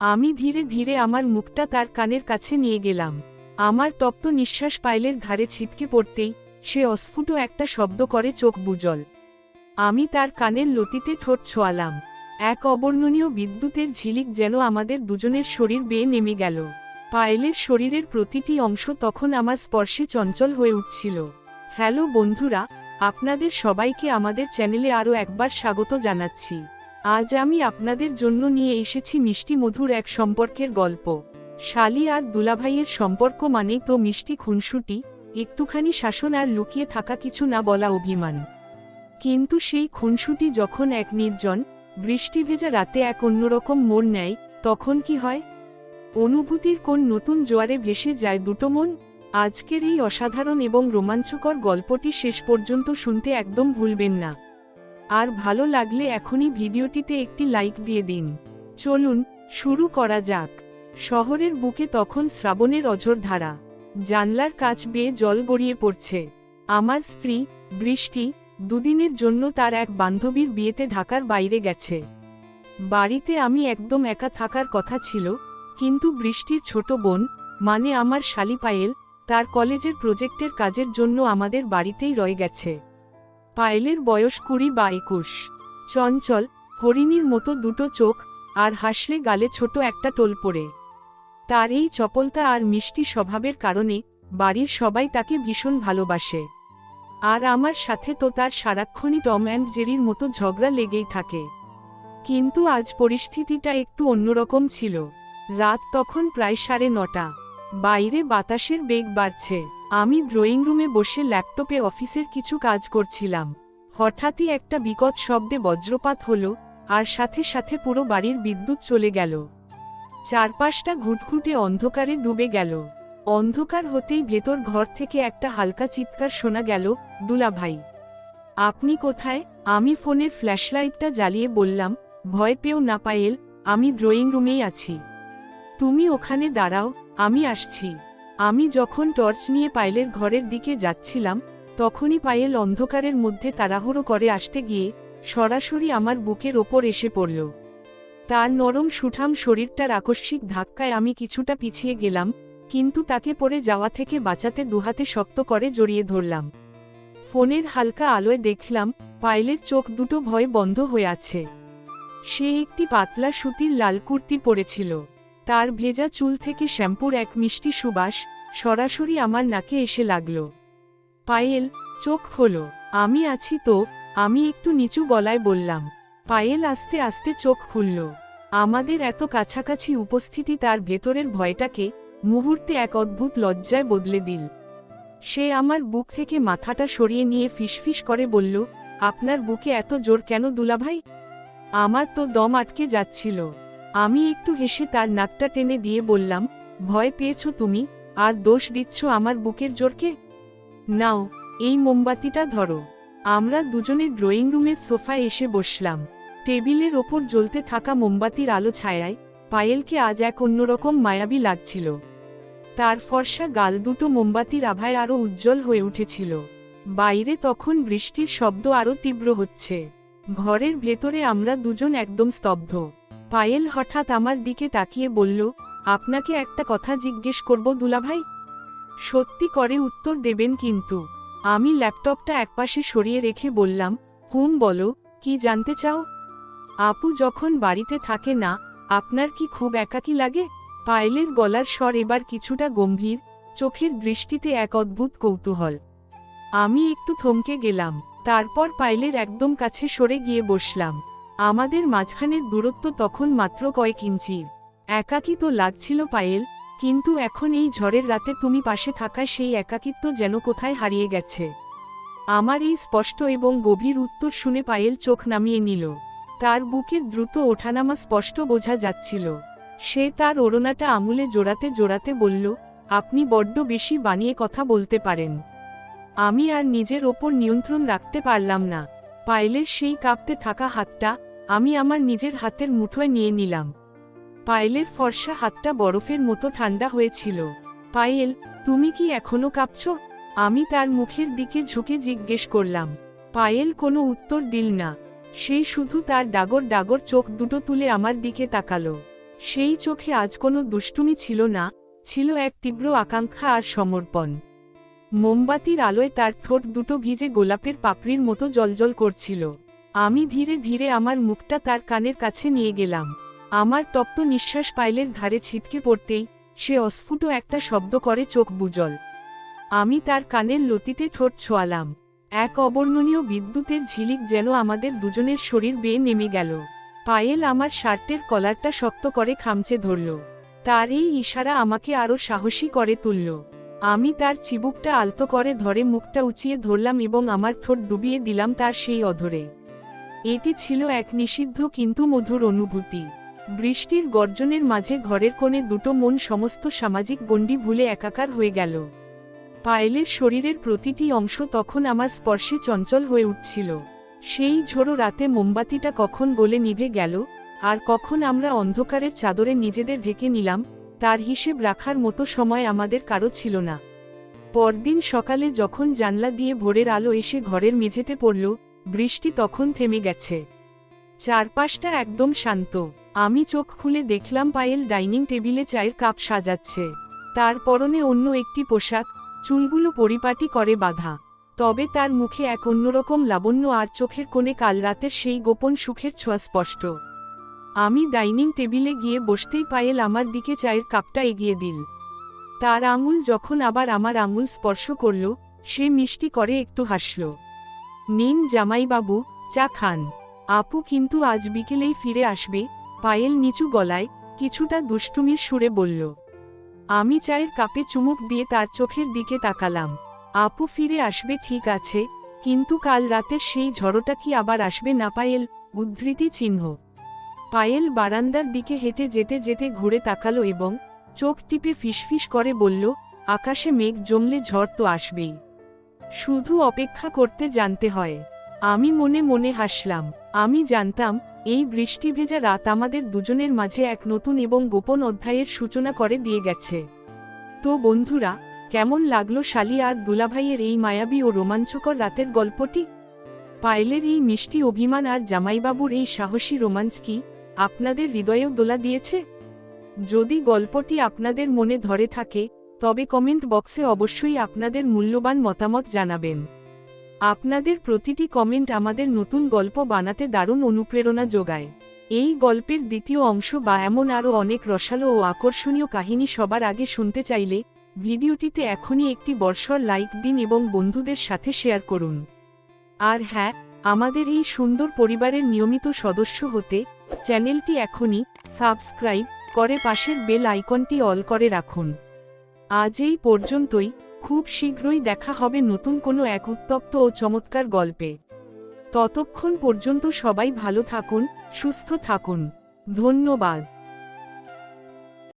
আমি ধীরে ধীরে আমার মুখটা তার কানের কাছে নিয়ে গেলাম। আমার তপ্ত নিঃশ্বাস পায়েলের ঘাড়ে ছিটকে পড়তেই সে অস্ফুট একটা শব্দ করে চোখ বুজল। আমি তার কানের লতিতে ঠোঁট ছোঁয়ালাম। এক অবর্ণনীয় বিদ্যুতের ঝিলিক যেন আমাদের দুজনের শরীর বেয়ে নেমে গেল। পায়েলের শরীরের প্রতিটি অংশ তখন আমার স্পর্শে চঞ্চল হয়ে উঠছিল। হ্যালো বন্ধুরা, আপনাদের সবাইকে আমাদের চ্যানেলে আরও একবার স্বাগত জানাচ্ছি। আজ আমি আপনাদের জন্য নিয়ে এসেছি মিষ্টি মধুর এক সম্পর্কের গল্প। শালি আর দুলাভাইয়ের সম্পর্ক মানেই তো মিষ্টি খুনসুটি, একটুখানি শাসন আর লুকিয়ে থাকা কিছু না বলা অভিমান। কিন্তু সেই খুনসুটি যখন এক নির্জন বৃষ্টি ভেজা রাতে এক অন্যরকম মোড় নেয়, তখন কি হয়? অনুভূতির কোন নতুন জোয়ারে ভেসে যায় দুটো মন। আজকের এই অসাধারণ এবং রোমাঞ্চকর গল্পটি শেষ পর্যন্ত শুনতে একদম ভুলবেন না। আর ভালো লাগলে এখনই ভিডিওটিতে একটি লাইক দিয়ে দিন। চলুন শুরু করা যাক। শহরের বুকে তখন শ্রাবণের অঝোর ধারা। জানলার কাচ বেয়ে জল গড়িয়ে পড়ছে। আমার স্ত্রী বৃষ্টি দুদিনের জন্য তার এক বান্ধবীর বিয়েতে ঢাকার বাইরে গেছে। বাড়িতে আমি একদম একা থাকার কথা ছিল, কিন্তু বৃষ্টির ছোট বোন, মানে আমার শালি পায়েল, তার কলেজের প্রজেক্টের কাজের জন্য আমাদের বাড়িতেই রয়ে গেছে। পায়েলের বয়স 20 বা 21। চঞ্চল, হরিণীর মতো দুটো চোখ, আর হাসলে গালে ছোট একটা টোল পড়ে। তার এই চপলতা আর মিষ্টি স্বভাবের কারণে বাড়ির সবাই তাকে ভীষণ ভালোবাসে। আর আমার সাথে তো তার সারাক্ষণই টম অ্যান্ড জেরির মতো ঝগড়া লেগেই থাকে। কিন্তু আজ পরিস্থিতিটা একটু অন্যরকম ছিল। রাত তখন প্রায় 9:30। বাইরে বাতাসের বেগ বাড়ছে। আমি ড্রয়িং রুমে বসে ল্যাপটপে অফিসের কিছু কাজ করছিলাম। হঠাৎই একটা বিকট শব্দে বজ্রপাত হলো, আর সাথে সাথে পুরো বাড়ির বিদ্যুৎ চলে গেল। চারপাশটা ঘুটঘুটে অন্ধকারে ডুবে গেল। অন্ধকার হতেই ভেতর ঘর থেকে একটা হালকা চিৎকার শোনা গেল, দুলাভাই, আপনি কোথায়? আমি ফোনের ফ্ল্যাশলাইটটা জ্বালিয়ে বললাম, ভয় পেও না পায়েল, আমি ড্রয়িং রুমেই আছি। তুমি ওখানে দাঁড়াও, আমি আসছি। আমি যখন টর্চ নিয়ে পায়েলের ঘরের দিকে যাচ্ছিলাম, তখনই পায়েল অন্ধকারের মধ্যে তাড়াহুড়ো করে আসতে গিয়ে সরাসরি আমার বুকের ওপর এসে পড়ল। তার নরম সুঠাম শরীরটার আকস্মিক ধাক্কায় আমি কিছুটা পিছিয়ে গেলাম, কিন্তু তাকে পড়ে যাওয়া থেকে বাঁচাতে দুহাতে শক্ত করে জড়িয়ে ধরলাম। ফোনের হালকা আলোয় দেখলাম পায়েলের চোখ দুটো ভয়ে বন্ধ হয়ে আছে। সে একটি পাতলা সুতির লাল কুর্তি পরেছিল। তার ভেজা চুল থেকে শ্যাম্পুর এক মিষ্টি সুবাস সরাসরি আমার নাকে এসে লাগল। পায়েল, চোখ খোলো, আমি আছি তো, আমি একটু নিচু গলায় বললাম। পায়েল আস্তে আস্তে চোখ খুলল। আমাদের এত কাছাকাছি উপস্থিতি তার ভেতরের ভয়টাকে মুহূর্তে এক অদ্ভুত লজ্জায় বদলে দিল। সে আমার বুক থেকে মাথাটা সরিয়ে নিয়ে ফিসফিস করে বলল, আপনার বুকে এত জোর কেন দুলাভাই? আমার তো দম আটকে যাচ্ছিল। আমি একটু হেসে তার নাকটা টেনে দিয়ে বললাম, ভয় পেয়েছ তুমি, আর দোষ দিচ্ছ আমার বুকের জোরকে? নাও, এই মোমবাতিটা ধরো। আমরা দুজনে ড্রয়িং রুমের সোফায় এসে বসলাম। টেবিলের ওপর জ্বলতে থাকা মোমবাতির আলো ছায়ায় পায়েলকে আজ এক অন্যরকম মায়াবী লাগছিল। তার ফর্সা গাল দুটো মোমবাতির আভায় আরও উজ্জ্বল হয়ে উঠেছিল। বাইরে তখন বৃষ্টির শব্দ আরও তীব্র হচ্ছে। ঘরের ভেতরে আমরা দুজন একদম স্তব্ধ। পায়েল হঠাৎ আমার দিকে তাকিয়ে বলল, আপনাকে একটা কথা জিজ্ঞেস করব দুলাভাই? সত্যি করে উত্তর দেবেন কিন্তু। আমি ল্যাপটপটা একপাশে সরিয়ে রেখে বললাম, হুম বলো, কি জানতে চাও? আপু যখন বাড়িতে থাকে না, আপনার কি খুব একাকী লাগে? পায়েলের গলার স্বর এবার কিছুটা গম্ভীর, চোখের দৃষ্টিতে এক অদ্ভুত কৌতূহল। আমি একটু থমকে গেলাম, তারপর পায়েলের একদম কাছে সরে গিয়ে বসলাম। আমাদের মাঝখানের দূরত্ব তখন মাত্র কয়েক ইঞ্চির। একাকী তো লাগছিল পায়েল, কিন্তু এখন এই ঝড়ের রাতে তুমি পাশে থাকায় সেই একাকিত্ব যেন কোথায় হারিয়ে গেছে। আমার এই স্পষ্ট এবং গভীর উত্তর শুনে পায়েল চোখ নামিয়ে নিল। তার বুকের দ্রুত ওঠানামা স্পষ্ট বোঝা যাচ্ছিল। সে তার ওড়নাটা আঙুলে জোড়াতে জোড়াতে বলল, আপনি বড্ড বেশি বানিয়ে কথা বলতে পারেন। আমি আর নিজের ওপর নিয়ন্ত্রণ রাখতে পারলাম না। পায়েলের সেই কাঁপতে থাকা হাতটা আমি আমার নিজের হাতের মুঠোয় নিয়ে নিলাম। পায়েলের ফর্সা হাতটা বরফের মতো ঠান্ডা হয়েছিল। পায়েল, তুমি কি এখনো কাঁপছ? আমি তার মুখের দিকে ঝুঁকে জিজ্ঞেস করলাম। পায়েল কোনো উত্তর দিল না। সে শুধু তার ডাগর ডাগর চোখ দুটো তুলে আমার দিকে তাকালো। সেই চোখে আজ কোনো দুষ্টুমি ছিল না, ছিল এক তীব্র আকাঙ্ক্ষা আর সমর্পণ। মোমবাতির আলোয় তার ঠোঁট দুটো ভিজে গোলাপের পাপড়ির মতো জ্বলজ্বল করছিল। আমি ধীরে ধীরে আমার মুখটা তার কানের কাছে নিয়ে গেলাম। আমার তপ্ত নিঃশ্বাস পায়েলের ঘাড়ে ছিটকে পড়তেই সে অস্ফুট একটা শব্দ করে চোখ বুজল। আমি তার কানের লতিতে ঠোঁট ছোঁয়ালাম। এক অবর্ণনীয় বিদ্যুতের ঝিলিক যেন আমাদের দুজনের শরীর বেয়ে নেমে গেল। পায়েল আমার শার্টের কলারটা শক্ত করে খামচে ধরল। তার এই ইশারা আমাকে আরও সাহসী করে তুলল। আমি তার চিবুকটা আলতো করে ধরে মুখটা উঁচিয়ে ধরলাম এবং আমার ঠোঁট ডুবিয়ে দিলাম তার সেই অধরে। এটি ছিল এক নিষিদ্ধ কিন্তু মধুর অনুভূতি। বৃষ্টির গর্জনের মাঝে ঘরের কোণে দুটো মন সমস্ত সামাজিক গণ্ডি ভুলে একাকার হয়ে গেল। পায়েলের শরীরের প্রতিটি অংশ তখন আমার স্পর্শে চঞ্চল হয়ে উঠছিল। সেই ঝোড়ো রাতে মোমবাতিটা কখন গলে নিভে গেল, আর কখন আমরা অন্ধকারের চাদরে নিজেদের ঢেকে নিলাম, তার হিসেব রাখার মতো সময় আমাদের কারো ছিল না। পরদিন সকালে যখন জানলা দিয়ে ভোরের আলো এসে ঘরের মেঝেতে পড়ল, বৃষ্টি তখন থেমে গেছে। চারপাশটা একদম শান্ত। আমি চোখ খুলে দেখলাম পায়েল ডাইনিং টেবিলে চায়ের কাপ সাজাচ্ছে। তার পরনে অন্য একটি পোশাক, চুলগুলো পরিপাটি করে বাঁধা। তবে তার মুখে এক অন্যরকম লাবণ্য আর চোখের কোণে কাল রাতের সেই গোপন সুখের ছোঁয়া স্পষ্ট। আমি ডাইনিং টেবিলে গিয়ে বসতেই পায়েল আমার দিকে চায়ের কাপটা এগিয়ে দিল। তার আঙুল যখন আবার আমার আঙুল স্পর্শ করল, সে মিষ্টি করে একটু হাসল। নিন জামাইবাবু, চা খান। আপু কিন্তু আজ বিকেলেই ফিরে আসবে, পায়েল নিচু গলায় কিছুটা দুষ্টুমির সুরে বলল। আমি চায়ের কাপে চুমুক দিয়ে তার চোখের দিকে তাকালাম। আপু ফিরে আসবে ঠিক আছে, কিন্তু কাল রাতের সেই ঝড়টা কি আবার আসবে না? পায়েল উদ্ধৃতি চিহ্ন। পায়েল বারান্দার দিকে হেঁটে যেতে যেতে ঘুরে তাকালো এবং চোখ টিপে ফিসফিস করে বলল, আকাশে মেঘ জমলে ঝড় তো আসবেই, শুধু অপেক্ষা করতে জানতে হয়। আমি মনে মনে হাসলাম। আমি জানতাম এই বৃষ্টি ভেজা রাত আমাদের দুজনের মাঝে এক নতুন এবং গোপন অধ্যায়ের সূচনা করে দিয়ে গেছে। তো বন্ধুরা, কেমন লাগলো শালি আর দুলাভাইয়ের এই মায়াবী ও রোমাঞ্চকর রাতের গল্পটি? পায়েলের এই মিষ্টি অভিমান আর জামাইবাবুর এই সাহসী রোমাঞ্চ কি আপনাদের হৃদয়েও দোলা দিয়েছে? যদি গল্পটি আপনাদের মনে ধরে থাকে, তবে কমেন্ট বক্সে অবশ্যই আপনাদের মূল্যবান মতামত জানাবেন। আপনাদের প্রতিটি কমেন্ট আমাদের নতুন গল্প বানাতে দারুণ অনুপ্রেরণা যোগায়। এই গল্পের দ্বিতীয় অংশ বা এমন আরও অনেক রসালো ও আকর্ষণীয় কাহিনী সবার আগে শুনতে চাইলে ভিডিওটিতে এখনই একটি বর্ষর লাইক দিন এবং বন্ধুদের সাথে শেয়ার করুন। আর হ্যাঁ, আমাদের এই সুন্দর পরিবারের নিয়মিত সদস্য হতে চ্যানেলটি এখনই সাবস্ক্রাইব করে পাশের বেল আইকনটি অল করে রাখুন। আজ এই পর্যন্তই। খুব শীঘ্রই দেখা হবে নতুন কোনো এক উত্তপ্ত ও চমৎকার গল্পে। ততক্ষণ পর্যন্ত সবাই ভালো থাকুন, সুস্থ থাকুন। ধন্যবাদ।